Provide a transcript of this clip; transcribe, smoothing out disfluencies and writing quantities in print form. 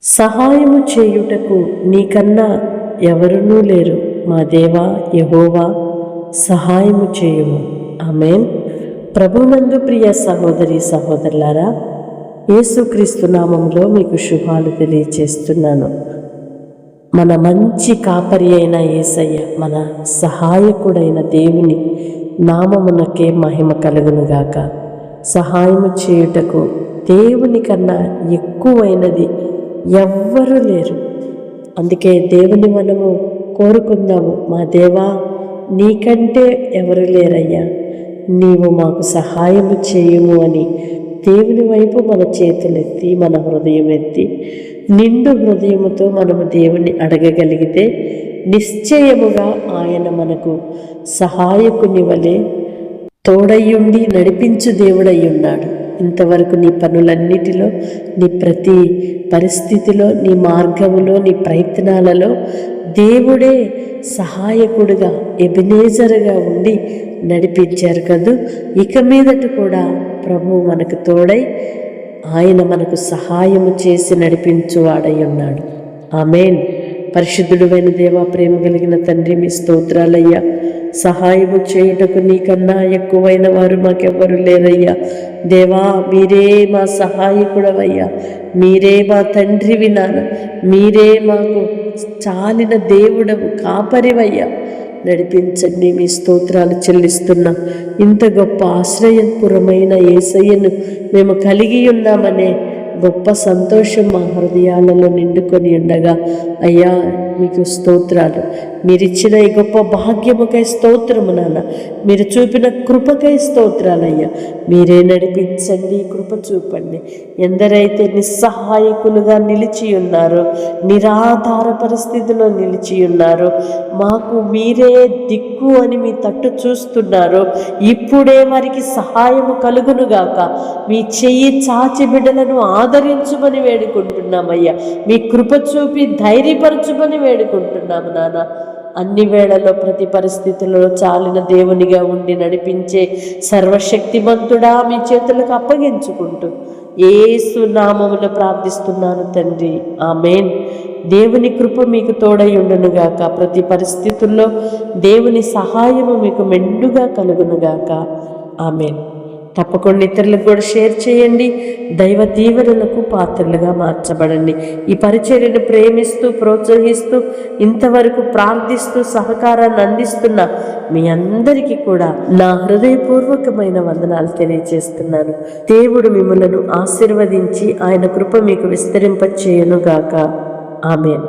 సహాయము చేయుటకు నీకన్నా ఎవరునూ లేరు. మా దేవా యెహోవా సహాయము చేయుము. ఆమేన్. ప్రభునందు ప్రియ సహోదరి సహోదరులారా, యేసుక్రీస్తు నామములో మీకు శుభాలు తెలియచేస్తున్నాను. మన మంచి కాపరి అయిన యేసయ్య, మన సహాయకుడైన దేవుని నామమునకే మహిమ కలుగునుగాక. సహాయము చేయుటకు దేవుని కన్నా ఎక్కువైనది ఎవ్వరూ లేరు. అందుకే దేవుని మనము కోరుకుందాము. మా దేవా, నీకంటే ఎవరు లేరయ్యా, నీవు మాకు సహాయము చేయుము అని దేవుని వైపు మన చేతులెత్తి, మన హృదయం ఎత్తి, నిండు హృదయముతో మనము దేవుని అడగగలిగితే నిశ్చయముగా ఆయన మనకు సహాయకుని వలె తోడయ్యుండి నడిపించు దేవుడై ఉన్నాడు. ఇంతవరకు నీ పనులన్నిటిలో, నీ ప్రతి పరిస్థితిలో, నీ మార్గములో, నీ ప్రయత్నాలలో దేవుడే సహాయకుడుగా, ఎబినేజరుగా ఉండి నడిపించారు కదూ. ఇక మీదట కూడా ప్రభువు మనకు తోడై ఆయన మనకు సహాయము చేసి నడిపించువాడై ఉన్నాడు. ఆమేన్. పరిశుద్ధుడైన దేవా, ప్రేమ కలిగిన తండ్రి, మీ స్తోత్రాలయ్యా. సహాయము చేయుటకు నీకన్నా ఎక్కువైన వారు మాకెవ్వరు లేరయ్యా. దేవా, మీరే మా సహాయకుడవయ్యా, మీరే మా తండ్రివి నాన్న, మీరే మాకు చాలిన దేవుడవు, కాపరివయ్యా. నడిపించండి. మీ స్తోత్రాలు చెల్లిస్తున్నాం. ఇంత గొప్ప ఆశ్రయపురమైన యేసయ్యను మేము కలిగి ఉన్నామనే గొప్ప సంతోషం మా హృదయాలలో నిండుకొని ఉండగా, అయ్యా మీకు స్తోత్రాలు. మీరిచ్చిన ఈ గొప్ప భాగ్యముకై స్తోత్రము నాన్న, మీరు చూపిన కృపకై స్తోత్రాలయ్యా. మీరే నడిపించండి, కృప చూపండి. ఎందరైతే నిస్సహాయకులుగా నిలిచి ఉన్నారో, నిరాధార పరిస్థితిలో నిలిచి ఉన్నారో, మాకు మీరే దిక్కు అని మీ తట్టు చూస్తున్నారో, ఇప్పుడే వారికి సహాయము కలుగునుగాక. మీ చెయ్యి చాచి బిడ్డలను ఆదరించుమని వేడుకుంటున్నామయ్యా. మీ కృప చూపి ధైర్యపరచుమని వేడుకుంటున్నాము నాన్న. అన్ని వేళలో, ప్రతి పరిస్థితుల్లో చాలిన దేవునిగా ఉండి నడిపించే సర్వశక్తిమంతుడా, మీ చేతులకు అప్పగించుకుంటూ యేసు నామములో ప్రార్థిస్తున్నాను తండ్రి. ఆమేన్. దేవుని కృప మీకు తోడై ఉండునుగాక. ప్రతి పరిస్థితుల్లో దేవుని సహాయము మీకు మెండుగా కలుగునుగాక. ఆమేన్. తప్పకుండా ఇతరులకు కూడా షేర్ చేయండి. దైవ దీవెనలకు పాత్రలుగా మార్చబడండి. ఈ పరిచర్యను ప్రేమిస్తూ, ప్రోత్సహిస్తూ, ఇంతవరకు ప్రార్థిస్తూ సహకారాన్ని అందిస్తున్న మీ అందరికీ కూడా నా హృదయపూర్వకమైన వందనాలు తెలియజేస్తున్నాను. దేవుడు మిమ్మలను ఆశీర్వదించి ఆయన కృప మీకు విస్తరింపచేయునుగాక. ఆమేన్.